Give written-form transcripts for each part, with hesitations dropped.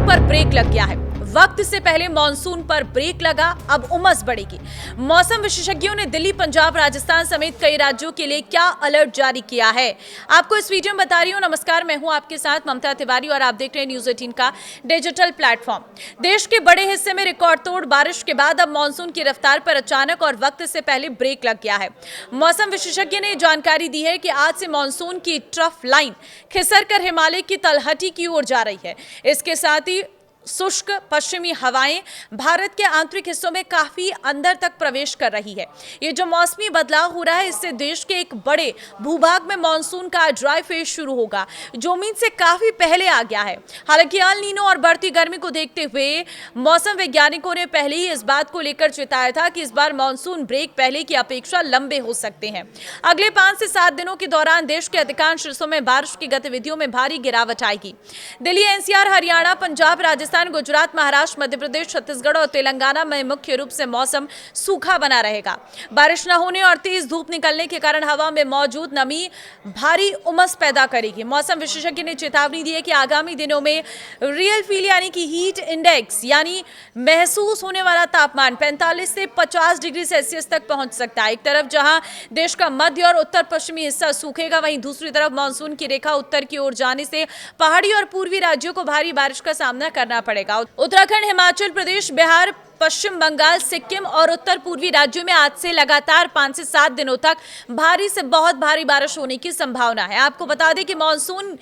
पर ब्रेक लग गया है। वक्त से पहले मानसून पर ब्रेक लगा, अब उमस बढ़ेगी। मौसम विशेषज्ञों ने दिल्ली, पंजाब, राजस्थान समेत कई राज्यों के लिए क्या अलर्ट जारी किया है, आपको इस वीडियो में बता रही हूं। नमस्कार, मैं हूं आपके साथ ममता तिवारी और आप देख रहे हैं न्यूज 18 का डिजिटल प्लेटफॉर्म। देश के बड़े हिस्से में रिकॉर्ड तोड़ बारिश के बाद अब मानसून की रफ्तार पर अचानक और वक्त से पहले ब्रेक लग गया है। मौसम विशेषज्ञ ने जानकारी दी है कि आज से मानसून की ट्रफ लाइन खिसरकर हिमालय की तलहटी की ओर जा रही है। इसके साथ ही शुष्क पश्चिमी हवाएं भारत के आंतरिक हिस्सों में काफी अंदर तक प्रवेश कर रही है। ये जो मौसमी बदलाव हो रहा है, इससे देश के एक बड़े भूभाग में मानसून का ड्राई फेज शुरू होगा, जो उम्मीद से काफी पहले आ गया है। हालांकि एल नीनो और बढ़ती गर्मी को देखते हुए मौसम वैज्ञानिकों ने पहले ही इस बात को लेकर चेताया था कि इस बार मानसून ब्रेक पहले की अपेक्षा लंबे हो सकते हैं। अगले 5 से 7 दिनों के दौरान देश के अधिकांश हिस्सों में बारिश की गतिविधियों में भारी गिरावट आएगी। दिल्ली, एनसीआर, हरियाणा, पंजाब, राजस्थान, गुजरात, महाराष्ट्र, मध्य प्रदेश, छत्तीसगढ़ और तेलंगाना में मुख्य रूप से मौसम सूखा बना रहेगा। बारिश न होने और तेज धूप निकलने के कारण हवा में मौजूद नमी भारी उमस पैदा करेगी। मौसम विशेषज्ञ ने चेतावनी दी है कि आगामी दिनों में रियल फील यानी कि हीट इंडेक्स यानी महसूस होने वाला तापमान 45 से 50 डिग्री सेल्सियस तक पहुंच सकता है। एक तरफ जहां देश का मध्य और उत्तर पश्चिमी हिस्सा सूखेगा, वहीं दूसरी तरफ मानसून की रेखा उत्तर की ओर जाने से पहाड़ी और पूर्वी राज्यों को भारी बारिश का सामना करना पड़ेगा। उत्तराखंड, हिमाचल प्रदेश, बिहार, पश्चिम बंगाल, सिक्किम और उत्तर पूर्वी राज्यों में आज से लगातार 5 से 7 दिनों तक भारी से बहुत भारी बारिश होने की संभावना है। आपको बता दें कि मानसून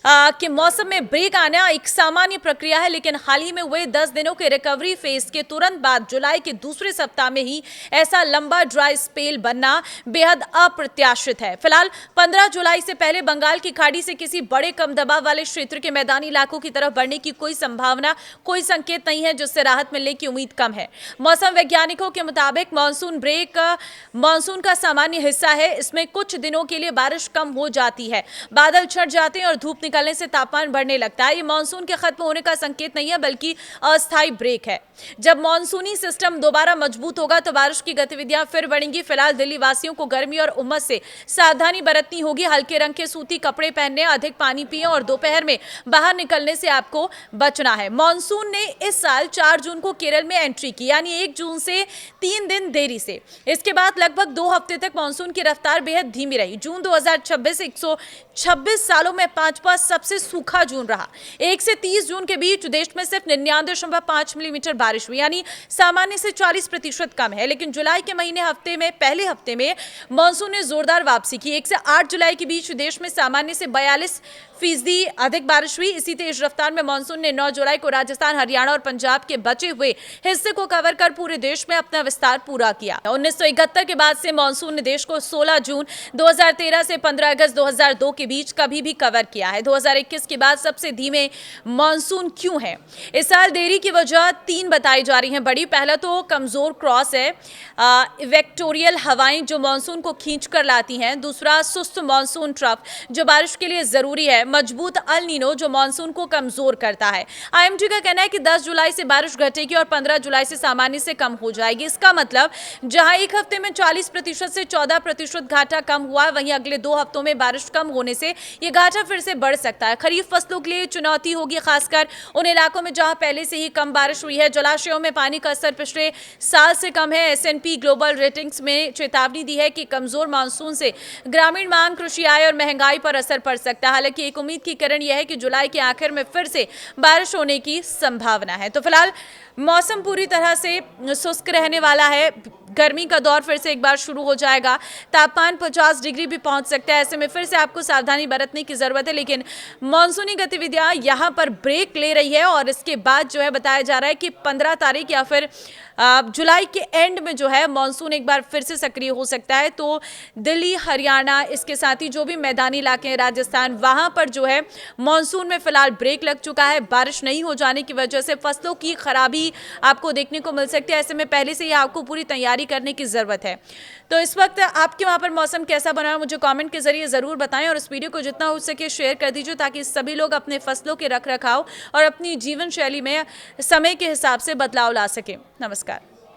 के मौसम में ब्रेक आना एक सामान्य प्रक्रिया है, लेकिन हाल ही में हुए 10 दिनों के रिकवरी फेज के तुरंत बाद जुलाई के दूसरे सप्ताह में ही ऐसा लंबा ड्राई स्पेल बनना बेहद अप्रत्याशित है। फिलहाल 15 जुलाई से पहले बंगाल की खाड़ी से किसी बड़े कम दबाव वाले क्षेत्र के मैदानी इलाकों की तरफ बढ़ने की कोई संभावना, कोई संकेत नहीं है, जिससे राहत मिलने की उम्मीद कम है। मौसम वैज्ञानिकों के मुताबिक मानसून ब्रेक मानसून का सामान्य हिस्सा है। इसमें कुछ दिनों के लिए बारिश कम हो जाती है, बादल छट जाते हैं और धूप निकलने से तापमान बढ़ने लगता है। ये मानसून के खत्म होने का संकेत नहीं है, बल्कि अस्थायी ब्रेक है। जब मानसूनी सिस्टम दोबारा मजबूत होगा तो बारिश की गतिविधियां फिर बढ़ेंगी। फिलहाल दिल्ली वासियों को गर्मी और उमस से सावधानी बरतनी होगी। हल्के रंग के सूती कपड़े पहनने, अधिक पानी पिएं और दोपहर में बाहर निकलने से आपको बचना है। मानसून ने इस साल 4 जून को केरल में एंट्री की, यानी 1 जून से 3 दिन देरी से। इसके बाद लगभग 2 हफ्ते तक मानसून की रफ्तार बेहद धीमी रही। जून 2026 126 सालों में 5वां सबसे सूखा जून रहा। 1 से 30 जून के बीच देश में सिर्फ 99.5 मिलीमीटर बारिश हुई, यानी सामान्य से 40% कम है। लेकिन जुलाई के पहले हफ्ते में मानसून ने जोरदार वापसी की। 1 से 8 जुलाई के बीच देश में सामान्य से 42% अधिक बारिश हुई। इसी तेज रफ्तार में मानसून ने 9 जुलाई को राजस्थान, हरियाणा और पंजाब के बचे हुए हिस्से को कवर कर पूरे देश में अपना विस्तार पूरा किया। 1971 के बाद से मानसून ने देश को 16 जून 2013 से 15 अगस्त 2002 के बीच कभी भी कवर किया है। 2021 के बाद सबसे धीमे मानसून क्यों है? इस साल देरी की वजह 3 बताई जा रही हैं बड़ी। पहला तो कमजोर क्रॉस है, इक्वेटोरियल हवाएं जो मानसून को खींच कर लाती हैं। दूसरा सुस्त मानसून ट्रफ जो बारिश के लिए जरूरी है। मजबूत एल नीनो जो मानसून को कमजोर करता है। आईएमडी का कहना है कि 10 जुलाई से बारिश घटेगी और 15 जुलाई से सामान्य से कम हो जाएगी। इसका मतलब जहां एक हफ्ते में 40% से 14% घाटा कम हुआ है, वहीं अगले 2 हफ्तों में बारिश कम होने से यह घाटा फिर से बढ़ सकता है। खरीफ फसलों के लिए चुनौती होगी, खासकर उन इलाकों में जहां पहले से ही कम बारिश हुई है। जलाशयों में पानी का स्तर पिछले साल से कम है। एसएनपी ग्लोबल रेटिंग्स में चेतावनी दी है कि कमजोर मानसून से ग्रामीण मांग, कृषि आय और महंगाई पर असर पड़ सकता है। हालांकि एक उम्मीद की किरण यह है कि जुलाई के आखिर में फिर से बारिश होने की संभावना है। तो फिलहाल मौसम पूरी तरह से शुष्क रहने वाला है। गर्मी का दौर फिर से एक बार शुरू हो जाएगा। तापमान 50 डिग्री भी पहुंच सकता है। ऐसे में फिर से आपको सावधानी बरतने की जरूरत है। लेकिन मानसूनी गतिविधियां यहां पर ब्रेक ले रही है और इसके बाद जो है बताया जा रहा है कि 15 तारीख या फिर जुलाई के एंड में जो है मानसून एक बार फिर से सक्रिय हो सकता है। तो दिल्ली, हरियाणा, इसके साथ ही जो भी मैदानी इलाके हैं, राजस्थान, वहां पर जो है मानसून में फिलहाल ब्रेक लग चुका है। बारिश नहीं हो जाने की वजह से फसलों की खराबी आपको देखने को मिल सकती है। ऐसे में पहले से ही आपको पूरी तैयारी करने की जरूरत है। तो इस वक्त आपके वहां पर मौसम कैसा बना है मुझे कमेंट के जरिए जरूर बताएं और इस वीडियो को जितना हो सके शेयर कर दीजिए, ताकि सभी लोग अपने फसलों के रखरखाव और अपनी जीवन शैली में समय के हिसाब से बदलाव ला सकें। नमस्कार।